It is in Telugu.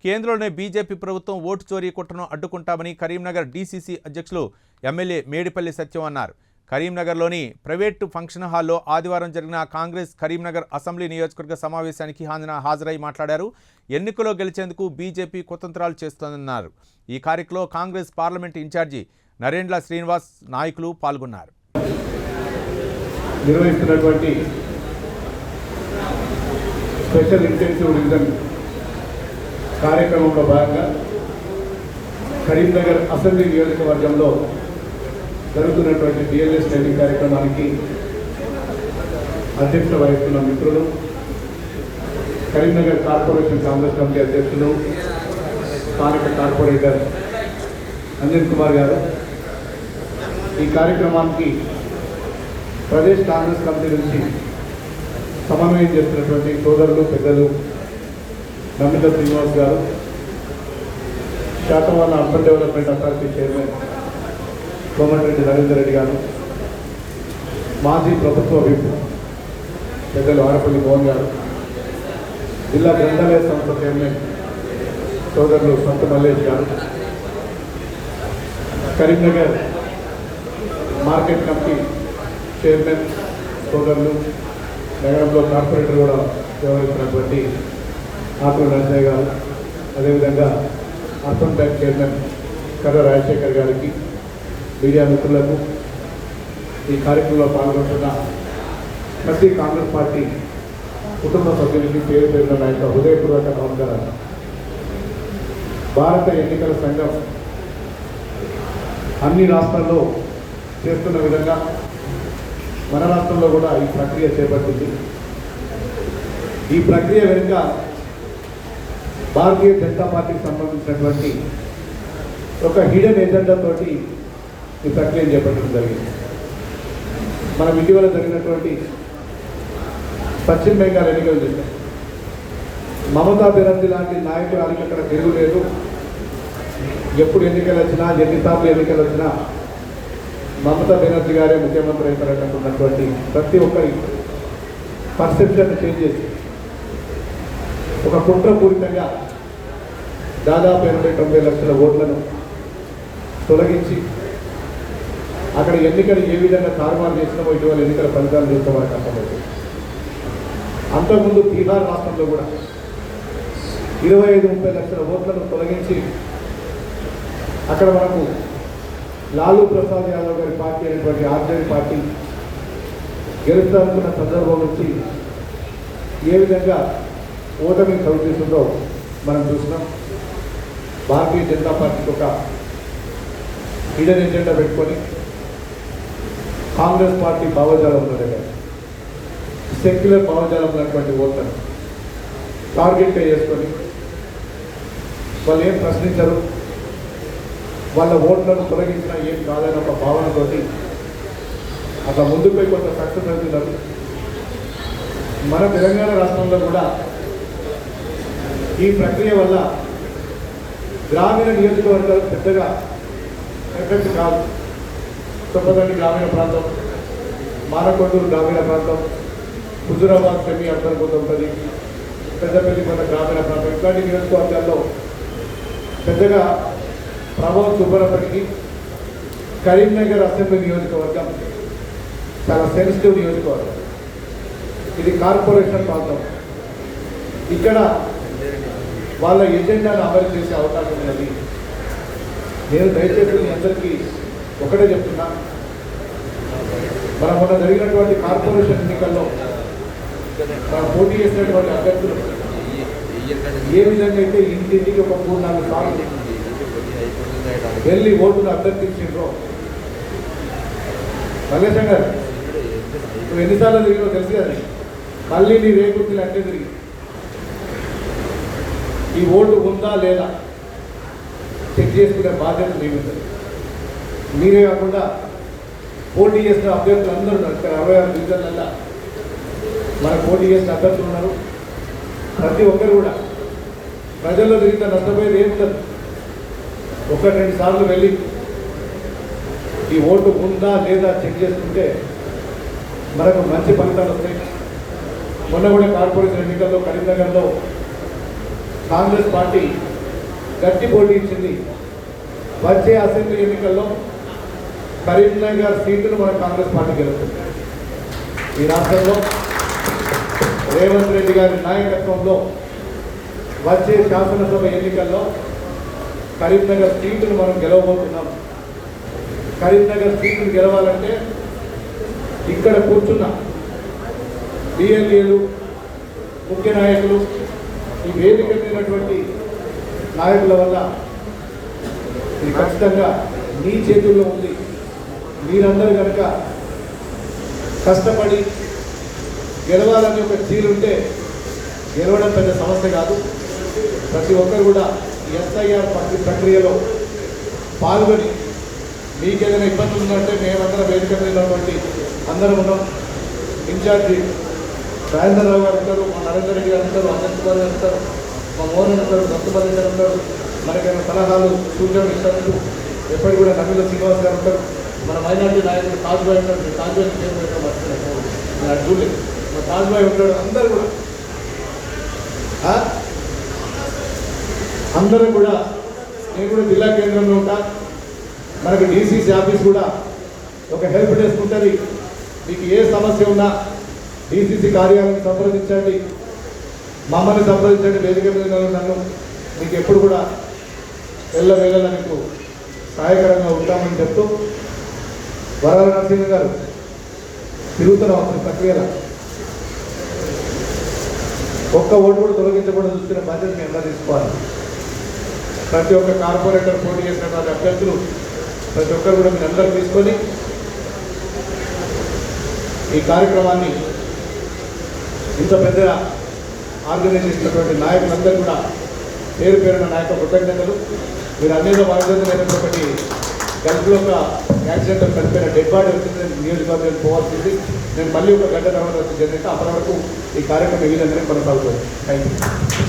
కేంద్రంలోని బీజేపీ ప్రభుత్వం ఓటు చోరీ కుట్రను అడ్డుకుంటామని కరీంనగర్ డీసీసీ అధ్యక్షులు ఎమ్మెల్యే మేడిపల్లి సత్యం అన్నారు. కరీంనగర్లోని ప్రైవేటు ఫంక్షన్ హాల్లో ఆదివారం జరిగిన కాంగ్రెస్ కరీంనగర్ అసెంబ్లీ నియోజకవర్గ సమావేశానికి హాజరై మాట్లాడారు. ఎన్నికల్లో గెలిచేందుకు బీజేపీ కుతంత్రాలు చేస్తోందన్నారు. ఈ కార్యక్రమంలో కాంగ్రెస్ పార్లమెంట్ ఇన్ఛార్జి నరేంద్ర శ్రీనివాస్ నాయకులు పాల్గొన్నారు. నిర్వహిస్తున్నటువంటి స్పెషల్ ఇంటెన్సివ్ రివిజన్ కార్యక్రమంలో భాగంగా కరీంనగర్ అసెంబ్లీ నియోజకవర్గంలో జరుగుతున్నటువంటి బిఎల్ఎస్ ట్రైనింగ్ కార్యక్రమానికి అధ్యక్షత వహిస్తున్న మిత్రులు, కరీంనగర్ కార్పొరేషన్ కాంగ్రెస్ కమిటీ అధ్యక్షులు, స్థానిక కార్పొరేటర్ అంజన్ కుమార్ గారు, ఈ కార్యక్రమానికి ప్రదేశ్ కాంగ్రెస్ కమిటీ నుంచి సమన్వయం చేస్తున్నటువంటి సోదరులు, పెద్దలు నమిత శ్రీనివాస్ గారు, Satavahana urban development authority chairman Komatireddy Narender Reddy గారు, మాజీ ప్రభుత్వ విప్ పెద్దలు ఆరపల్లి మోహన్ గారు, జిల్లా గ్రంథాలయ సంస్థ చైర్మన్ సోదరులు సంత మల్లేష్ గారు, కరీంనగర్ మార్కెట్ కమిటీ చైర్మన్ సోదరులు, నగరంలో కార్పొరేటర్ కూడా వ్యవహరిస్తున్నటువంటి ఆకుల నరసయ్య గారు, అదేవిధంగా అర్బన్ బ్యాంక్ చైర్మన్ కర్ర రాజశేఖర్ గారికి, మీడియా మిత్రులకు, ఈ కార్యక్రమంలో పాల్గొంటున్న ప్రతి కాంగ్రెస్ పార్టీ కుటుంబ సభ్యులకి పేరు పేరున నా యొక్క హృదయపూర్వక నమస్కారాలు. భారత ఎన్నికల సంఘం అన్ని రాష్ట్రాల్లో చేస్తున్న విధంగా మన రాష్ట్రంలో కూడా ఈ ప్రక్రియ చేపట్టింది. ఈ ప్రక్రియ వెనుక భారతీయ జనతా పార్టీకి సంబంధించినటువంటి ఒక హిడెన్ ఎజెండా తోటి ఈ ప్రక్రియను చేపట్టడం జరిగింది. మనం ఇటీవల జరిగినటువంటి పశ్చిమ బెంగాల్ ఎన్నికలు చూసాం. మమతా బెనర్జీ లాంటి నాయకురానికి అక్కడ తిరుగులేదు. ఎప్పుడు ఎన్నికలు వచ్చినా, ఎన్నిసార్లు ఎన్నికలు వచ్చినా మమతా బెనర్జీ గారే ముఖ్యమంత్రి అవుతారన్నటువంటి ప్రతి ఒక్కరి పర్సెప్షన్ చేంజ్ చేసి ఒక కుట్రపూరితంగా దాదాపు 80-90 లక్షల ఓట్లను తొలగించి అక్కడ ఎన్నికలు ఏ విధంగా తారుమారు చేసినామో ఇటీవల ఎన్నికల ఫలితాలు చూస్తామని కష్టపడుతుంది. అంతకుముందు బీహార్ రాష్ట్రంలో కూడా 25-30 లక్షల ఓట్లను తొలగించి అక్కడ మనకు లాలూ ప్రసాద్ యాదవ్ గారి పార్టీ అయినటువంటి ఆర్జేడీ పార్టీ గెలుస్తారనుకున్న సందర్భం నుంచి ఏ విధంగా ఓటమిని చవిచూస్తుందో మనం చూసినాం. భారతీయ జనతా పార్టీకి ఒక హిడెన్ ఎజెండా పెట్టుకొని కాంగ్రెస్ పార్టీ భావజాలంలో దగ్గర సెక్యులర్ భావజాలం ఉన్నటువంటి ఓట్లను టార్గెట్గా చేసుకొని వాళ్ళు ఏం ప్రశ్నించరు, వాళ్ళ ఓట్లను తొలగించినా ఏం కాదని ఒక భావనతోటి అట్లా ముందుపై కొంత సక్సెస్ అవుతున్నారు. మన తెలంగాణ రాష్ట్రంలో కూడా ఈ ప్రక్రియ వల్ల గ్రామీణ నియోజకవర్గాలు పెద్దగా ఎఫెక్ట్ కాదు. చొప్పదండి గ్రామీణ ప్రాంతం, మానకొండూరు గ్రామీణ ప్రాంతం, హుజూరాబాద్ సెమీ అర్బన్ కొంత ఉంటుంది, పెద్దపల్లి కొంత గ్రామీణ ప్రాంతం, ఇట్లాంటి నియోజకవర్గాల్లో పెద్దగా ప్రభావం చూపనప్పటికీ కరీంనగర్ అసెంబ్లీ నియోజకవర్గం చాలా సెన్సిటివ్ నియోజకవర్గం. ఇది కార్పొరేషన్ ప్రాంతం. ఇక్కడ వాళ్ళ ఎజెండాను అమలు చేసే అవకాశం ఉన్నది. నేను దయచేసి మీ అందరికీ ఒకటే చెప్తున్నా, మనం మొన్న జరిగినటువంటి కార్పొరేషన్ ఎన్నికల్లో మనం పోటీ చేసినటువంటి అభ్యర్థులు ఏ విధంగా అయితే ఇంటింటికి ఒక 3-4 సార్లు వెళ్ళి ఓటును అభ్యర్థించిండ్రో, మల్లేశం గారు నువ్వు ఎన్నిసార్లు తిరిగినో తెలుసు కదా, మళ్ళీ నీ రేగుర్తులు అంటే తిరిగి ఈ ఓటు ఉందా లేదా చెక్ చేసుకునే బాధ్యత మీకు ఉంటుంది. మీరే కాకుండా పోటీ చేసిన అభ్యర్థులు అందరూ ఉన్నారు. ఇక్కడ 66 డివిజన్లల్లో మనకు పోటీ చేసిన అభ్యర్థులు ఉన్నారు. ప్రతి ఒక్కరు కూడా ప్రజల్లో తిరిగితే నష్టపోయేది ఏముండదు. 1-2 సార్లు వెళ్ళి ఈ ఓటు ఉందా లేదా చెక్ చేసుకుంటే మనకు మంచి ఫలితాలు వస్తాయి. మొన్న కూడా కార్పొరేషన్ ఎన్నికల్లో కరీంనగర్లో కాంగ్రెస్ పార్టీ గట్టి పోటీ ఇచ్చింది. వచ్చే అసెంబ్లీ ఎన్నికల్లో కరీంనగర్ సీటును మన కాంగ్రెస్ పార్టీ గెలుస్తుంది. ఈ రాష్ట్రంలో రేవంత్ రెడ్డి గారి నాయకత్వంలో వచ్చే శాసనసభ ఎన్నికల్లో కరీంనగర్ సీటును మనం గెలవబోతున్నాం. కరీంనగర్ సీటును గెలవాలంటే ఇక్కడ కూర్చున్న బిఎల్ఏలు, ముఖ్య నాయకులు, ఈ వేదిక మీదటువంటి నాయకుల వల్ల ఇది ఖచ్చితంగా మీ చేతుల్లో ఉంది. మీరందరూ కనుక కష్టపడి గెలవాలని ఒక చీలుంటే గెలవడం పెద్ద సమస్య కాదు. ప్రతి ఒక్కరు కూడా ఎస్ఐఆర్ ప్రక్రియలో పాల్గొని మీకు ఏదైనా ఇబ్బందులు ఉందంటే మేమందరం వేదిక మీద ఉన్నటువంటి అందరం ఉన్నాం. ఇన్ఛార్జి రాజేంద్రరావు గారు ఉంటారు, మా నరేందర్ రెడ్డి గారు ఉంటారు, అనంత్ కుమార్ గారు ఉంటారు, మా మోహన్ ఉంటారు, దత్తపల్లి గారు ఉంటారు, మనకైనా సలహాలు సూచనలు ఇస్తారు. ఎప్పటికి కూడా నవీల శ్రీనివాస్ గారు ఉంటారు, మన మైనార్టీ నాయకుడు తాజ్బాయ్ ఉంటారు. తాజ్బాయ్ నేను అటు చూడలేదు, మా తాజ్బాయ్ ఉంటాడు. అందరూ కూడా అందరూ కూడా నేను కూడా జిల్లా కేంద్రంలో ఉంటా. మనకు డీసీసీ ఆఫీస్ కూడా ఒక హెల్ప్ డెస్క్ ఉంటుంది. మీకు ఏ సమస్య ఉన్నా డీసీసీ కార్యాలయాన్ని సంప్రదించండి, మమ్మల్ని సంప్రదించండి. వేదిక మీద నన్ను మీకు ఎప్పుడు కూడా వెళ్ళవేళ మీకు సహాయకరంగా ఉంటామని చెప్తూ వరాల నరసింహ గారు తిరుగుతున్నాం అసలు ప్రక్రియలో ఒక్క ఓటు కూడా తొలగించకుండా చూస్తున్న బాధ్యత మేము ఎలా తీసుకోవాలి. ప్రతి ఒక్క కార్పొరేటర్ పోటీ చేసినటువంటి అభ్యర్థులు ప్రతి ఒక్కరు కూడా మీరు అందరూ తీసుకొని ఈ కార్యక్రమాన్ని ఇంత పెద్ద ఆర్గనైజ్ చేసినటువంటి నాయకులందరూ కూడా పేరు పేరున్న నాయక కృతజ్ఞతలు. మీరు అన్నిలో భాగంగా ఒకటి గల్ఫ్లో ఒక యాక్సిడెంట్ చనిపోయిన డెడ్ బాడీ వచ్చింది, నియోజకవర్గం పోవాల్సింది. నేను మళ్ళీ ఒక గంట తర్వాత వచ్చి జరిగితే అప్పటి వరకు ఈ కార్యక్రమం ఈ విధంగానే కొనసాగుతుంది. Thank you.